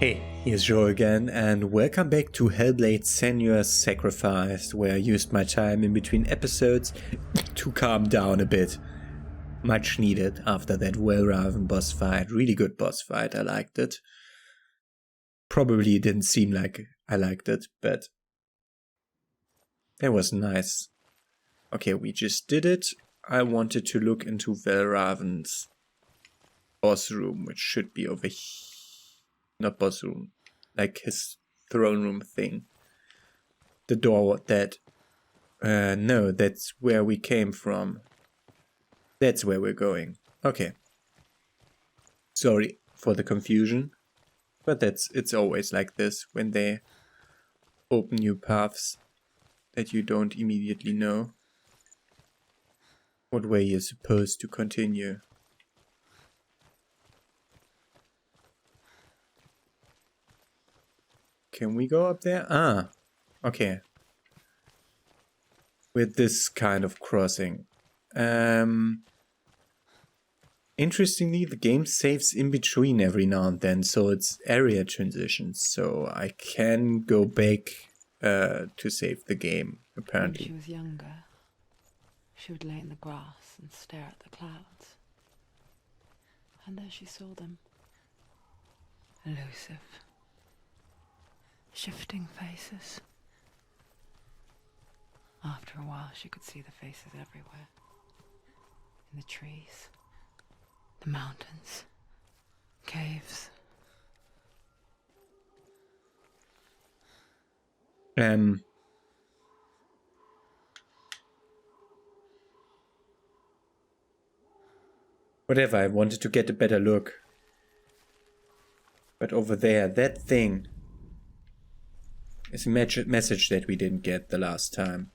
Hey, here's Joe again, and welcome back to Hellblade Senua's Sacrifice, where I used my time in between episodes to calm down a bit. Much needed after that well-run boss fight. Really good boss fight, I liked it. Probably didn't seem like I liked it, but that was nice. Okay, we just did it. I wanted to look into Valraven's boss room, which should be over here. Not boss room, like his throne room thing. The door that... no, that's where we came from. That's where we're going. Okay. Sorry for the confusion. But it's always like this when they open new paths that you don't immediately know what way you're supposed to continue. Can we go up there? Ah, okay. With this kind of crossing. Interestingly, the game saves in between every now and then, so it's area transitions. So I can go back to save the game, apparently. When she was younger, she would lay in the grass and stare at the clouds. And there she saw them. Elusive. Shifting faces. After a while, she could see the faces everywhere. In the trees, the mountains, caves. Whatever, I wanted to get a better look. But over there, that thing is a message that we didn't get the last time.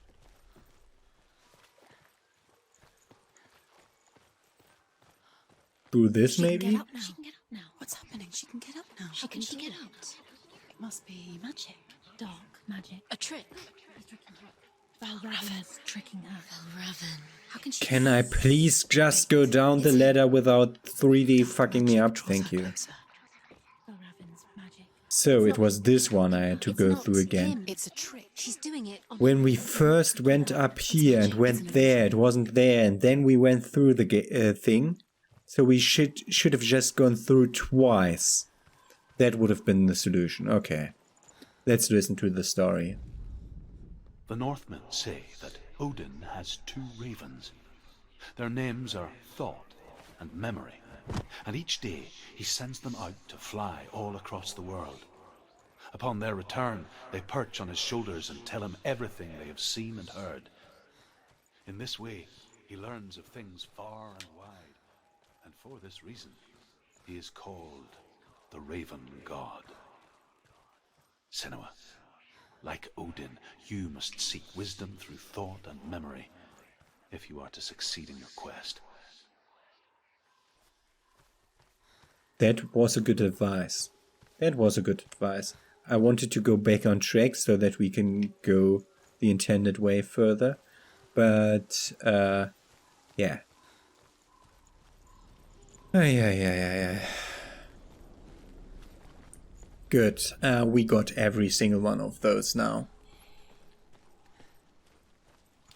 Through this, maybe? She can get up now. What's happening? She can get up now. How can she get up? It must be magic. Dark magic. A trick. Valraven's tricking her. Valraven. How can she... Can I please just go down the ladder without 3D fucking me up? Thank you. So it was this one I had to go through again. It's a trick. She's doing it. When we first went up here and went there, it wasn't there, and then we went through the thing. So we should have just gone through twice. That would have been the solution. Okay. Let's listen to the story. The Northmen say that Odin has two ravens. Their names are Thought and Memory, and each day he sends them out to fly all across the world. Upon their return, they perch on his shoulders and tell him everything they have seen and heard. In this way, he learns of things far and wide, and for this reason, he is called the Raven God. Senua, like Odin, you must seek wisdom through thought and memory, if you are to succeed in your quest. That was a good advice. That was a good advice. I wanted to go back on track so that we can go the intended way further. But, yeah. Good. We got every single one of those now.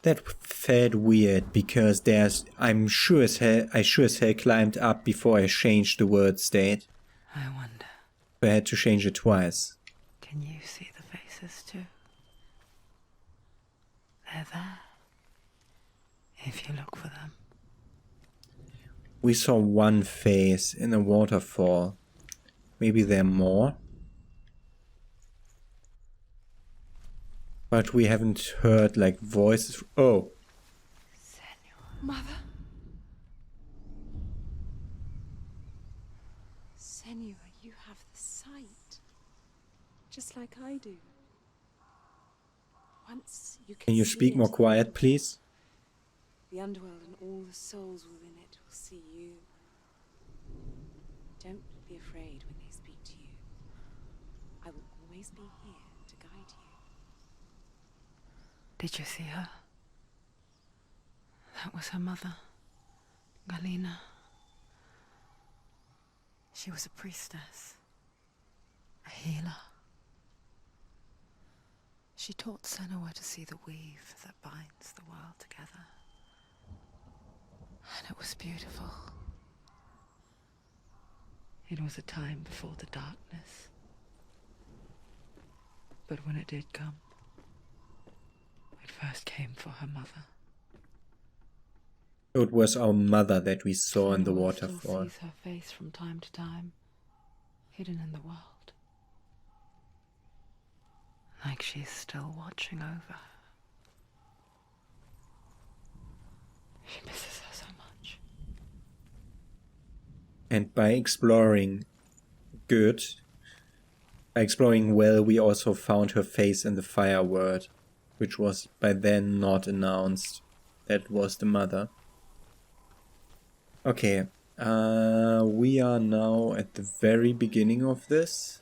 That felt weird because I sure as hell climbed up before I changed the word state. I wonder. I had to change it twice. Can you see the faces too? They're there. If you look for them. We saw one face in a waterfall. Maybe there are more? But we haven't heard, like, voices. Oh. Senua. Mother? Senua, you have the sight. Just like I do. Once you Can you speak more quiet, please? The underworld and all the souls within it will see you. Don't be afraid when they speak to you. I will always be here to guide you. Did you see her? That was her mother, Galina. She was a priestess. A healer. She taught Senua to see the weave that binds the world together. And it was beautiful. It was a time before the darkness. But when it did come, it first came for her mother. It was our mother that we saw in the Senua waterfall. still sees her face from time to time, hidden in the world. Like she's still watching over her. She misses her so much. And by exploring well, we also found her face in the fire word, which was by then not announced. That was the mother. Okay, we are now at the very beginning of this.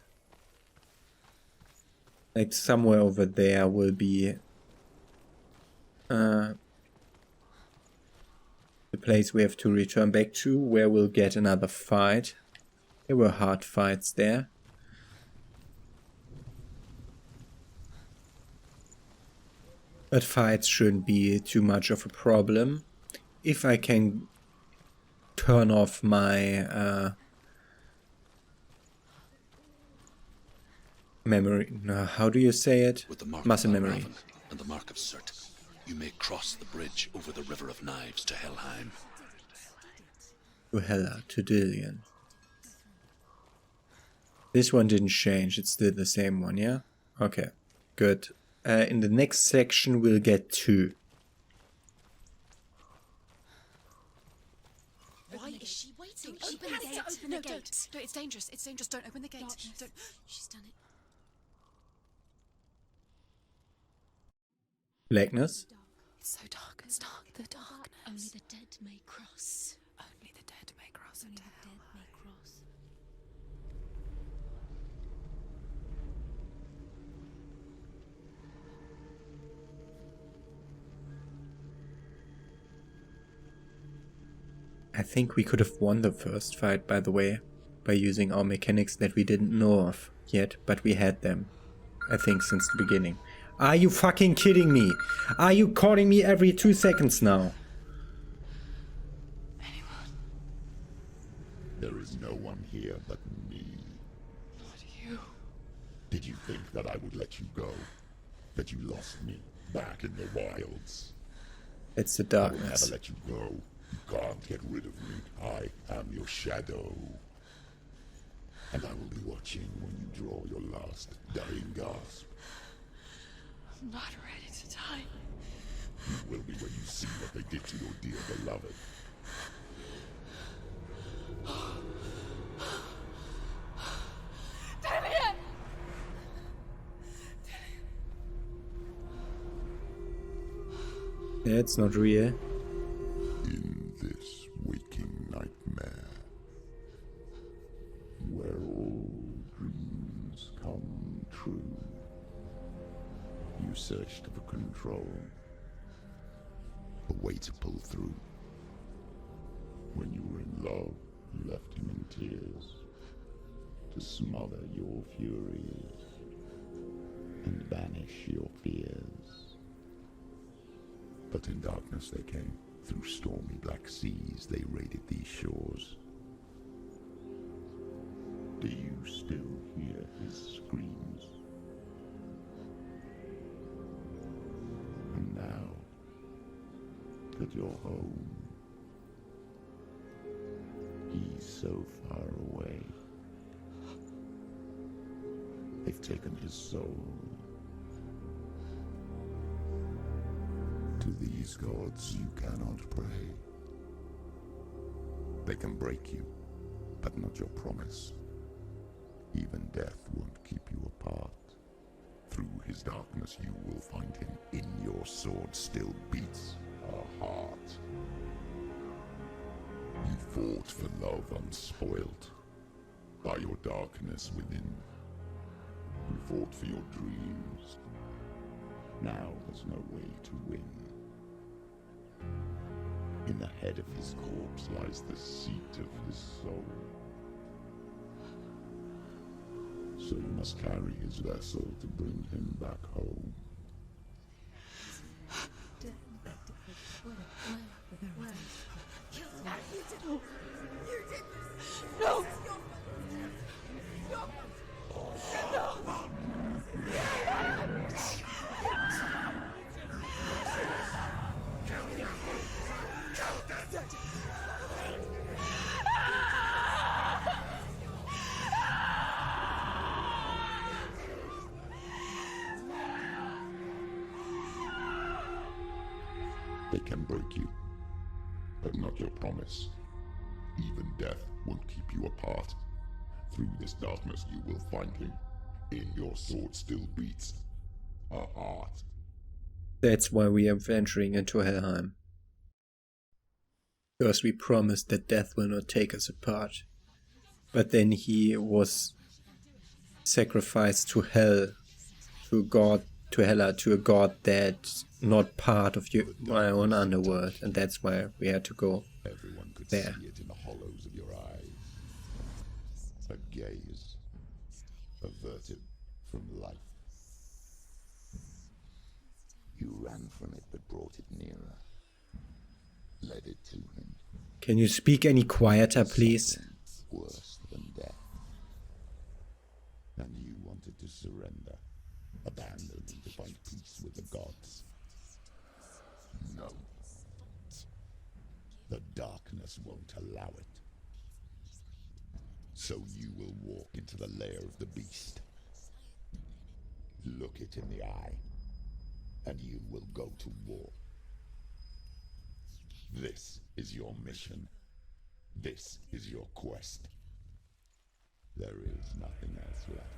Like somewhere over there will be the place we have to return back to, where we'll get another fight. There were hard fights there. But fights shouldn't be too much of a problem. If I can turn off my memory. No, how do you say it? With the mark Muscle of memory. Raven and the mark of Celtic, you may cross the bridge over the River of Knives to Helheim. To Hela, to Dillion. This one didn't change, it's still the same one, yeah? Okay, good. In the next section we'll get 2. Why is she waiting? Open the gate. Open the gate. No, it's dangerous. It's dangerous. Don't open the gate. Don't. She's done it. Blackness? It's so dark. It's dark. The darkness. Only the dead may cross. Only the dead may cross into Only the dead may cross. I think we could have won the first fight, by the way, by using our mechanics that we didn't know of yet, but we had them, I think, since the beginning. Are you fucking kidding me? Are you calling me every 2 seconds now? Anyone? There is no one here but me. Not you. Did you think that I would let you go? That you lost me back in the wilds? It's the I will darkness. never let you go. You can't get rid of me. I am your shadow. And I will be watching when you draw your last dying gasp. I'm not ready to die. You will be when you see what they did to your dear beloved. It's not real. In this waking nightmare, where all dreams come true, you searched for control, a way to pull through. When you were in love, you left him in tears, to smother your furies and banish your fears. But in darkness they came. Through stormy black seas they raided these shores. Do you still hear his screams? And now that you're home, he's so far away. They've taken his soul. To these gods you cannot pray. They can break you, but not your promise. Even death won't keep you apart. Through his darkness you will find him. In your sword still beats a heart. You fought for love unspoilt by your darkness within. You fought for your dreams. Now there's no way to win. In the head of his corpse lies the seat of his soul. So you must carry his vessel to bring him back home. They can break you, but not your promise. Even death won't keep you apart. Through this darkness you will find him. In your sword still beats a heart. That's why we are venturing into Helheim. Because we promised that death will not take us apart. But then he was sacrificed to hell, to God, to Hela, to a god that's not part of my own underworld, and that's why we had to go Everyone could there. see it in the hollows of your eyes. A gaze averted from life. You ran from it but brought it nearer. Led it to him. Can you speak any quieter, please? Worse than death. And you wanted to surrender. Abandon to find peace with the gods. No. The darkness won't allow it. So you will walk into the lair of the beast. Look it in the eye, and you will go to war. This is your mission. This is your quest. There is nothing else left.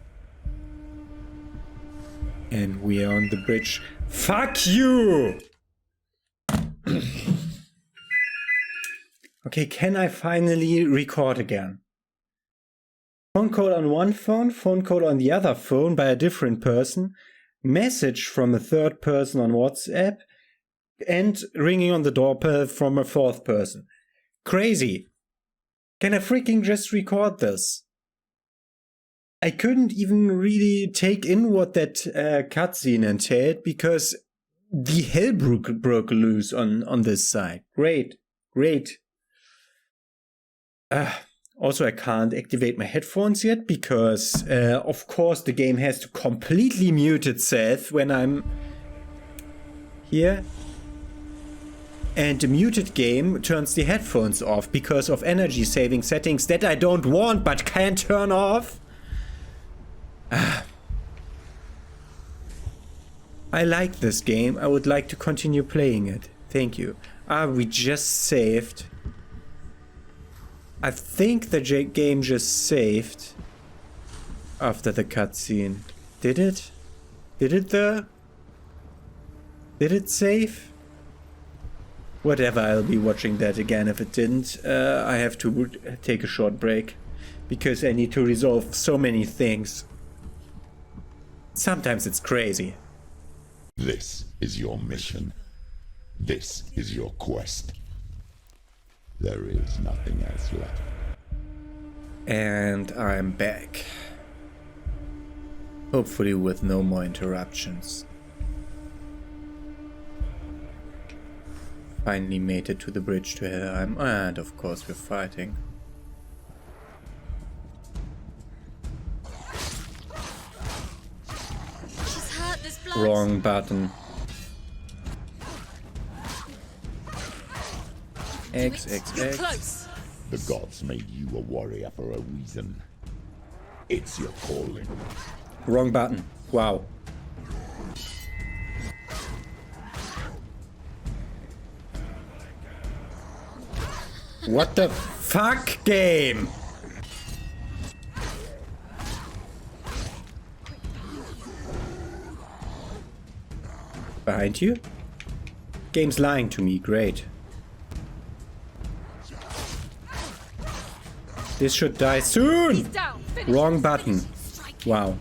And we are on the bridge. Fuck you! Okay, can I finally record again? Phone call on one phone call on the other phone by a different person, message from a third person on WhatsApp, and ringing on the doorbell from a fourth person. Crazy. Can I freaking just record this? I couldn't even really take in what that cutscene entailed because the hell broke loose on this side. Great. Also, I can't activate my headphones yet because, of course, the game has to completely mute itself when I'm here. And the muted game turns the headphones off because of energy saving settings that I don't want but can't turn off. I like this game. I would like to continue playing it. Thank you. We just saved. I think the game just saved after the cutscene. Did it? Did it save? Whatever, I'll be watching that again if it didn't. I have to take a short break because I need to resolve so many things. Sometimes it's crazy. This is your mission. This is your quest. There is nothing else left. And I'm back. Hopefully with no more interruptions. Finally made it to the bridge to Helheim, and of course we're fighting. She's hurt, there's blood. Wrong button. X. You're close. The gods made you a warrior for a reason. It's your calling. Wrong button. Wow. What the fuck, game? Behind you? Game's lying to me, great. This should die soon! Down. Finish. Wrong button. Wow.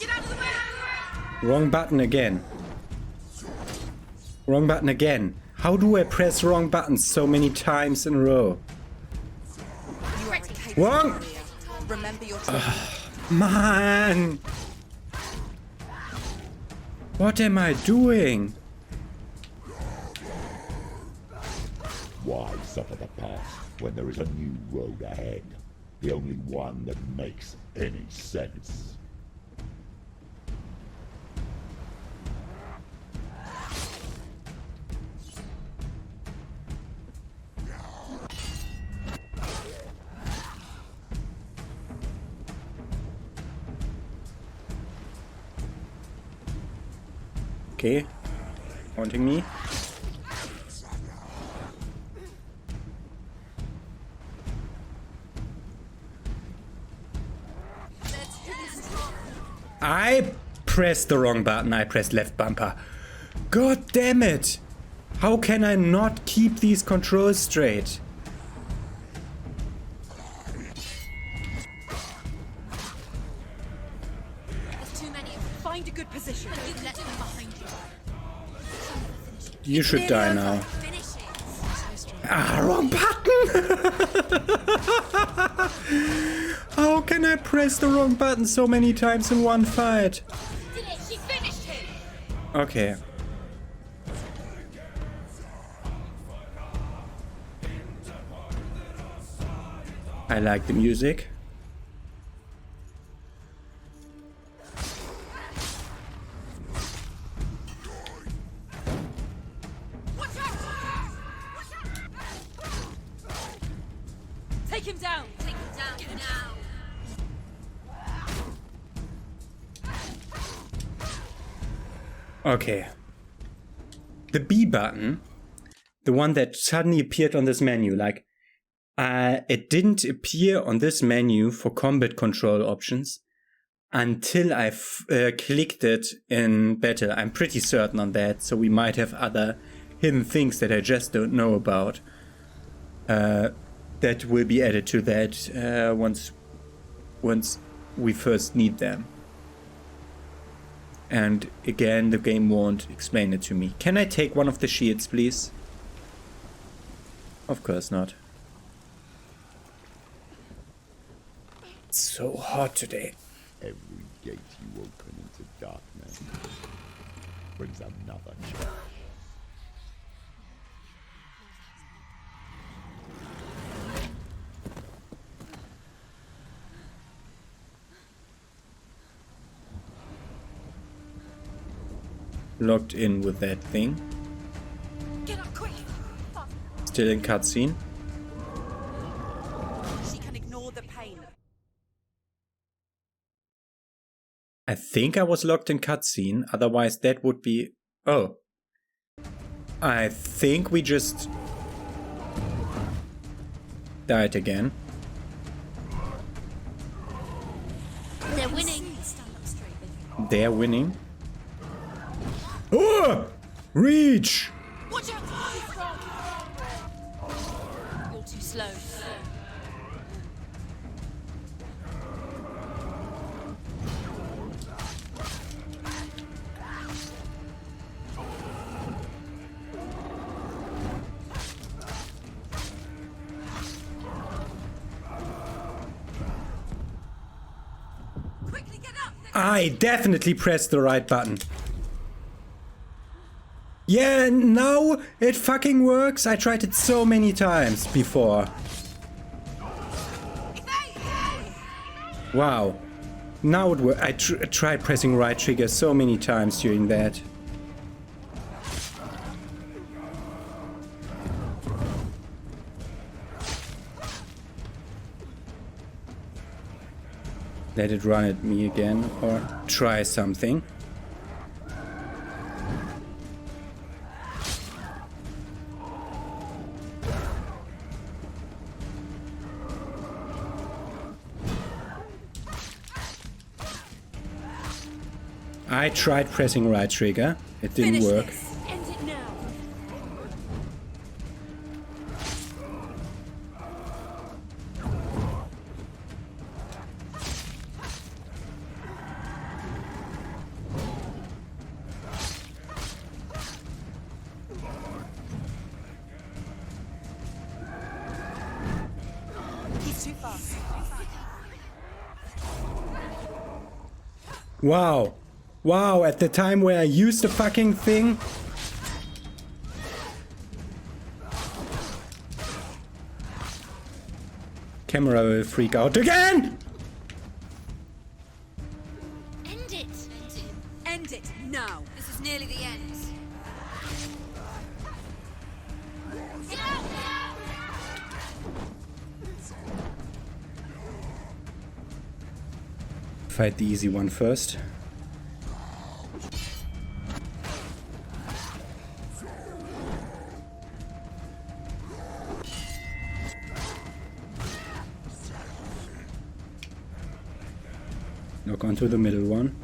Get out of the way. Wrong button again. Wrong button again. How do I press wrong buttons so many times in a row? Wrong! Remember your training. Man! What am I doing? Why suffer the past when there is a new road ahead? The only one that makes any sense. Okay. Haunting me. I pressed the wrong button. I pressed left bumper. God damn it! How can I not keep these controls straight? There's too many. Find a good position. You let them behind you. You should die now. Finish it. Ah, wrong button! How can I press the wrong button so many times in one fight? Did it? She finished him. Okay. I like the music. Watch out! Take him down. Take him down. Get him down. Okay. The B button, the one that suddenly appeared on this menu, like, it didn't appear on this menu for combat control options until I clicked it in battle. I'm pretty certain on that, so we might have other hidden things that I just don't know about that will be added to that once we first need them. And again, the game won't explain it to me. Can I take one of the shields, please? Of course not. It's so hot today. Every gate you open into darkness brings another challenge. Locked in with that thing. Get up quick. Still in cutscene. She can ignore the pain. I think I was locked in cutscene, otherwise that would be... Oh. I think we just... died again. They're winning. Stand up straight. They're winning. Oh! Reach! Watch out! You're too slow. Quickly get up! I definitely pressed the right button. Yeah, now it fucking works. I tried it so many times before. Wow. Now it works. I tried pressing right trigger so many times during that. Let it run at me again or try something. I tried pressing right trigger. It didn't work. End it now. These Too fast. Wow. Wow, at the time where I used the fucking thing. Camera will freak out again! End it! End it now! This is nearly the end. Fight the easy one first. Lock onto the middle one.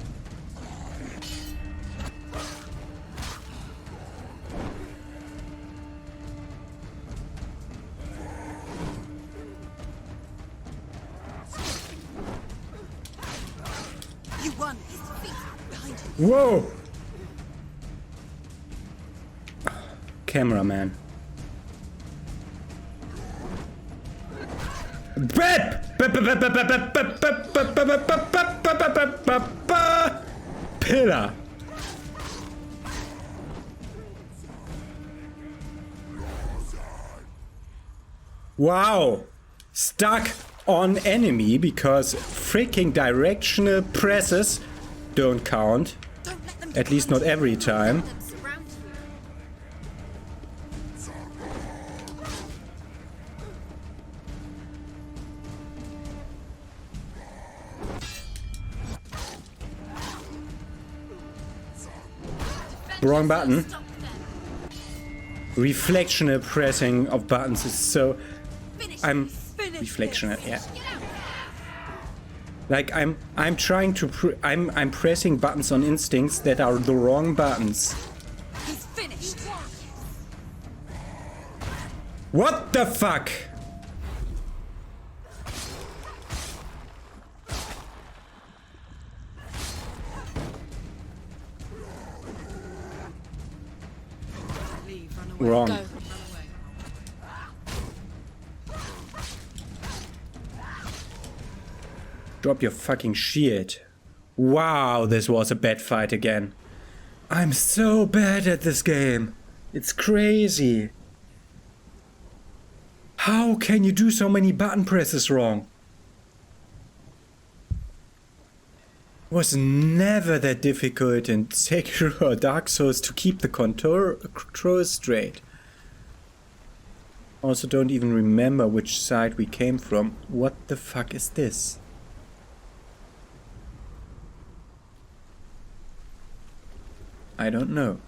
You won. His feet behind you. Whoa! Cameraman. Pillar. Wow. Stuck on enemy because freaking directional presses don't count. Don't let them At least not every time. Let them surround you. Wrong button. Stop them. Reflectional pressing of buttons is so... Finish I'm this. Finish reflectional, this. yeah. Get out. Like I'm trying to I'm pressing buttons on instincts that are the wrong buttons. He's finished. What the fuck? Leave. Run away. Wrong. Go. Run away. Drop your fucking shield. Wow, this was a bad fight again. I'm so bad at this game. It's crazy. How can you do so many button presses wrong? It was never that difficult in Sekiro or Dark Souls to keep the control straight. Also don't even remember which side we came from. What the fuck is this? I don't know.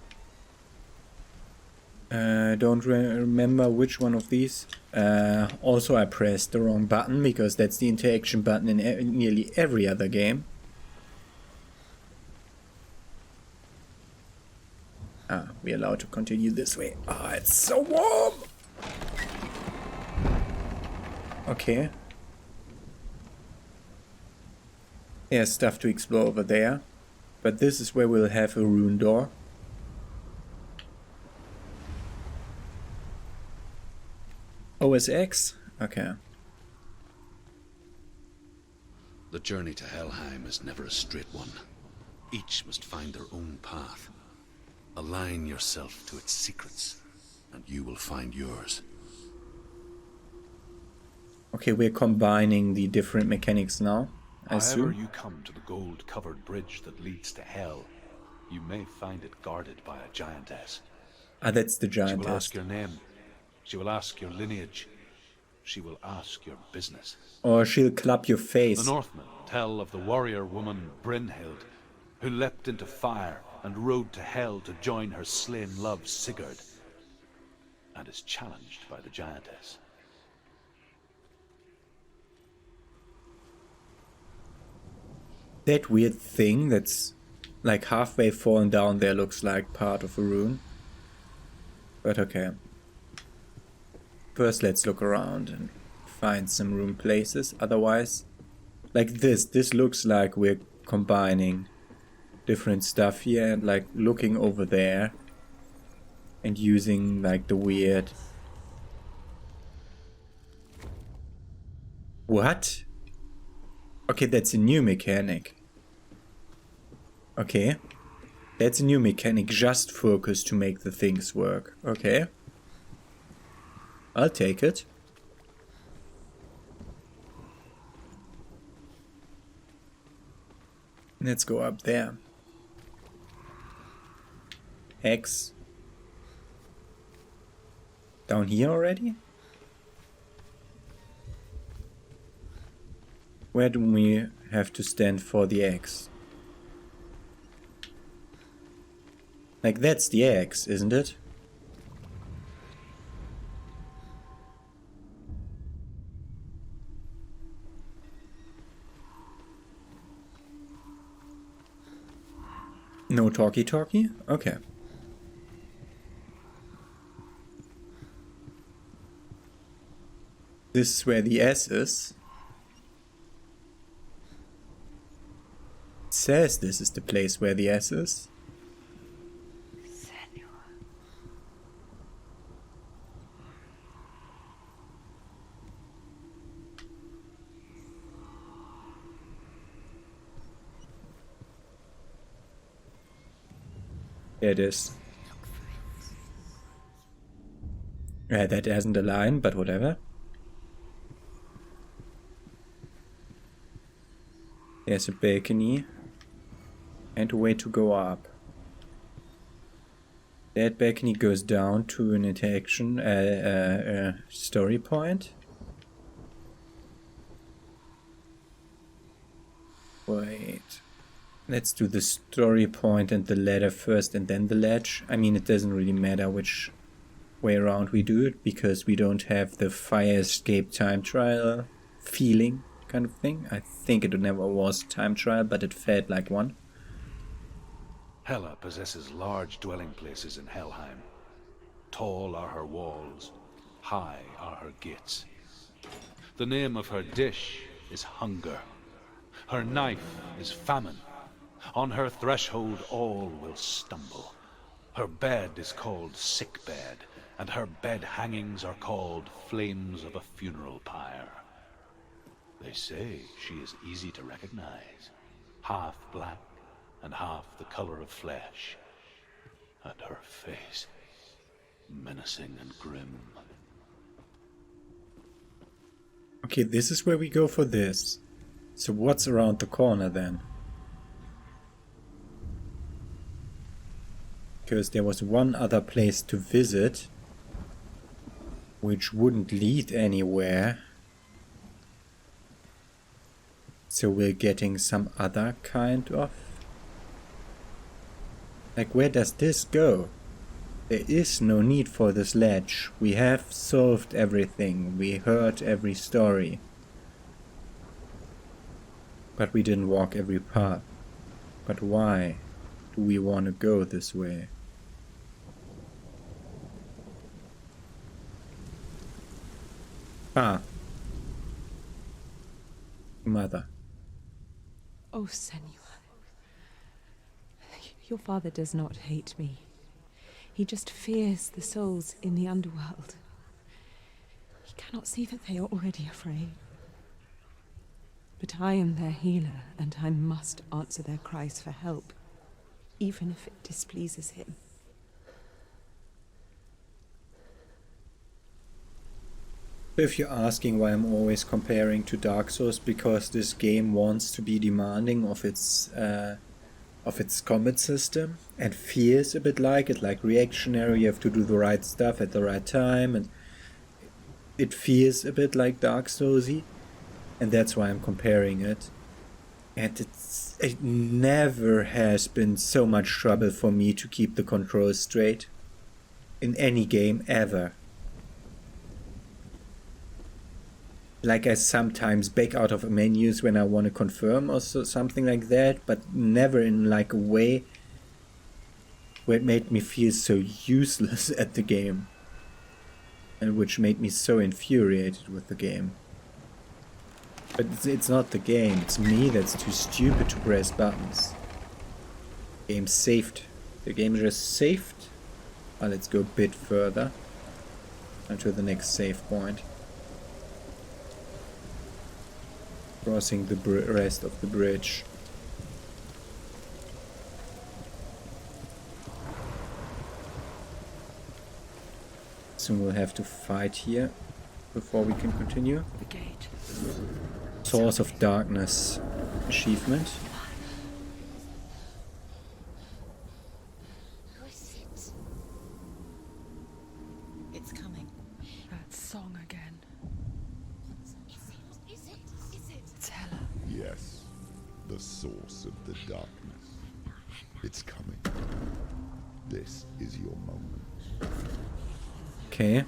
Don't remember which one of these. Also I pressed the wrong button because that's the interaction button in nearly every other game. Ah, we're allowed to continue this way. Ah, it's so warm! Okay. There's stuff to explore over there. But this is where we'll have a rune door. OSX? Okay. The journey to Helheim is never a straight one. Each must find their own path. Align yourself to its secrets, and you will find yours. Okay, we're combining the different mechanics now, I However assume. you come to the gold-covered bridge that leads to Hell, you may find it guarded by a giantess. Ah, that's the She will giantess. ask your name. She will ask your lineage. She will ask your business. Or she'll clap your face. The Northmen tell of the warrior woman Brynhild, who leapt into fire and rode to Hell to join her slain love Sigurd, and is challenged by the giantess. That weird thing that's like halfway fallen down there looks like part of a rune. But okay. First let's look around and find some rune places. Otherwise, like this looks like we're combining different stuff here and like looking over there and using like the weird What? Okay, that's a new mechanic. Okay. That's a new mechanic, just focus to make the things work. Okay. I'll take it. Let's go up there. X. Down here already? Where do we have to stand for the X? Like, that's the X, isn't it? No talkie-talkie? Okay. This is where the S is. It says this is the place where the S is. Senua. There it is. That hasn't a line, but whatever. There's a balcony. And a way to go up. That balcony goes down to an interaction, story point. Wait. Let's do the story point and the ladder first and then the ledge. I mean, it doesn't really matter which way around we do it, because we don't have the fire escape time trial feeling kind of thing. I think it never was time trial, but it felt like one. Hela possesses large dwelling places in Helheim. Tall are her walls, high are her gates. The name of her dish is hunger. Her knife is famine. On her threshold all will stumble. Her bed is called sick bed, and her bed hangings are called flames of a funeral pyre. They say she is easy to recognize, half black and half the color of flesh, and her face menacing and grim. Okay, this is where we go for this. So what's around the corner then? Because there was one other place to visit, which wouldn't lead anywhere. So we're getting some other kind of... Like, where does this go? There is no need for this ledge. We have solved everything. We heard every story. But we didn't walk every path. But why do we want to go this way? Ah. Mother. Oh, Senua. Your father does not hate me. He just fears the souls in the underworld. He cannot see that they are already afraid. But I am their healer, and I must answer their cries for help, even if it displeases him. If you're asking why I'm always comparing to Dark Souls, because this game wants to be demanding of its combat system and feels a bit like it, like reactionary, you have to do the right stuff at the right time, and it feels a bit like Dark Soulsy, and that's why I'm comparing it. And it never has been so much trouble for me to keep the controls straight in any game ever. Like, I sometimes back out of menus when I want to confirm or something like that, but never in like a way where it made me feel so useless at the game, and which made me so infuriated with the game. But it's not the game, it's me that's too stupid to press buttons. The game saved. The game just saved. Well, let's go a bit further until the next save point. crossing the rest of the bridge. Soon we'll have to fight here before we can continue. The gate. Source of Darkness achievement. It's coming. That song again. It's Hela. Yes, the source of the darkness. It's coming. This is your moment. Okay.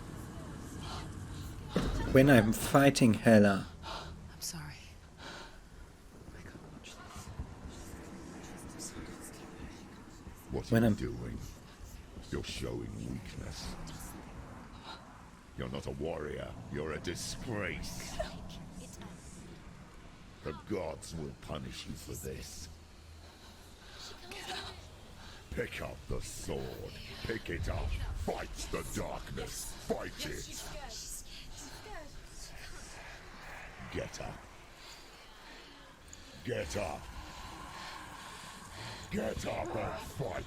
When I'm fighting Hela, I'm sorry. I can't watch this. What When are you I'm- doing? You're showing weakness. You're not a warrior. You're a disgrace. The gods will punish you for this. Pick up the sword. Pick it up. Fight the darkness. Fight it. Get up. Get up. Get up and fight.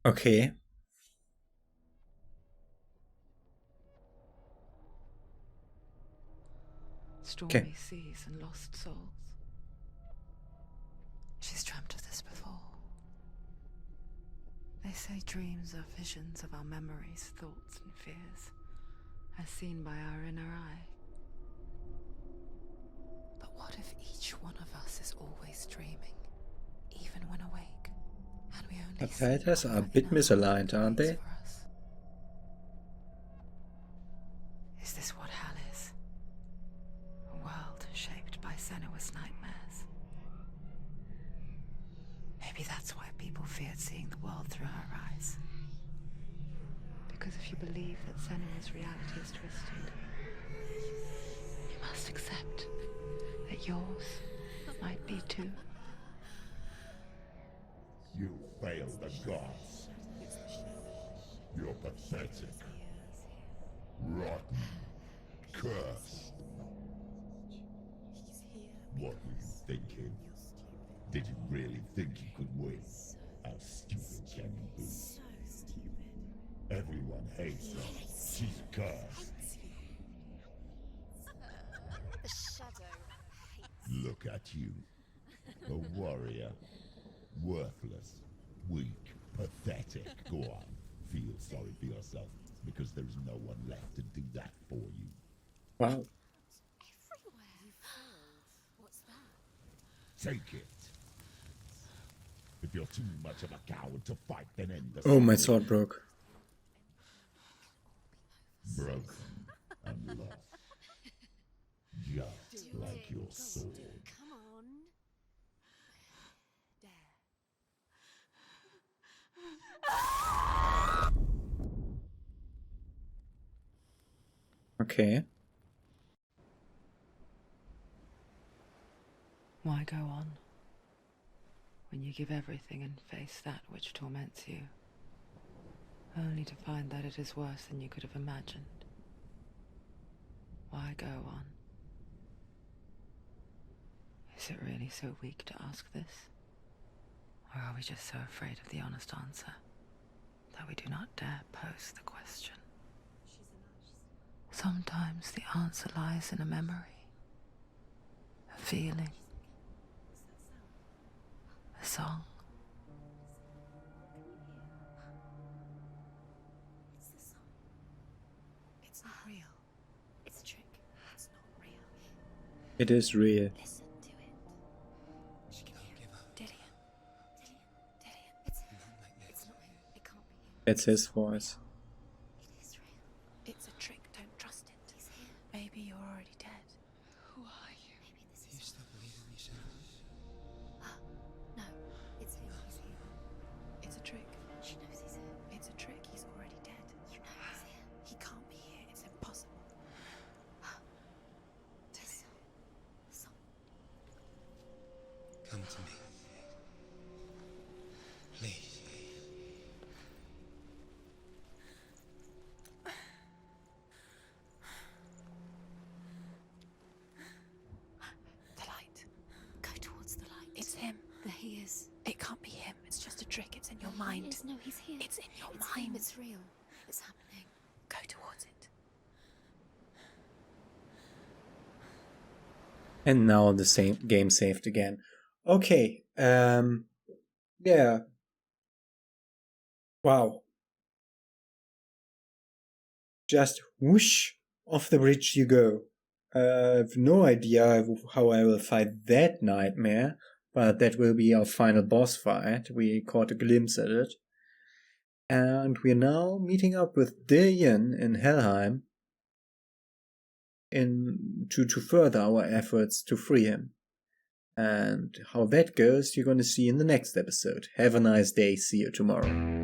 okay. Stormy seas and lost souls. She's dreamt of this before. They say dreams are visions of our memories, thoughts and fears, as seen by our inner eye. But what if each one of us is always dreaming, even when awake, and we only The see fighters what are a our bit inner misaligned, mind aren't plays they? for us? Is this what hell is? A world shaped by Senua's nightmares. Maybe that's why people feared seeing the world through her eyes. Because if you believe that Senua's reality is twisted, you must accept that yours might be too. You fail the gods. You're pathetic. Rotten. Cursed. What were you thinking? Did you really think you could win? How stupid can you be? So stupid. Everyone hates her. She's cursed. The shadow hates. Look at you. A warrior. Worthless. Weak. Pathetic. Go on. Feel sorry for yourself, because there's no one left to do that for you. Wow. Everywhere. You failed. What's that? Take it. If you're too much of a coward to fight, then end the Oh, my struggle. sword broke. Broken and lost. Just like your sword. Come on. Dare. Okay. Why go on when you give everything and face that which torments you, only to find that it is worse than you could have imagined? Why go on? Is it really so weak to ask this? Or are we just so afraid of the honest answer that we do not dare pose the question? Sometimes the answer lies in a memory, a feeling, a song. It's the song. It's not real. It's a trick. It's not real. It is real. Listen to it. She can hear it. Dillian. It's not him. It can't be him. That's his voice. It is real. It's a trick. Don't trust it. He's here. Maybe you're already dead. Who are you? Maybe this is. You still believe in yourself? No. It's him. He's here. It's a trick. She knows he's here. It's a trick. He's already dead. You know he's here. He can't be here. It's impossible. This song. Come to me. Please. There he is. It can't be him. It's just a trick. It's in your mind. No, he's here. It's in your It's mind. him. It's real. It's happening. Go towards it. And now the same game saved again. Okay. Yeah. Wow. Just whoosh, off the bridge you go. I have no idea how I will fight that nightmare, but that will be our final boss fight. We caught a glimpse at it. And we're now meeting up with Dillian in Helheim to further our efforts to free him. And how that goes, you're going to see in the next episode. Have a nice day. See you tomorrow.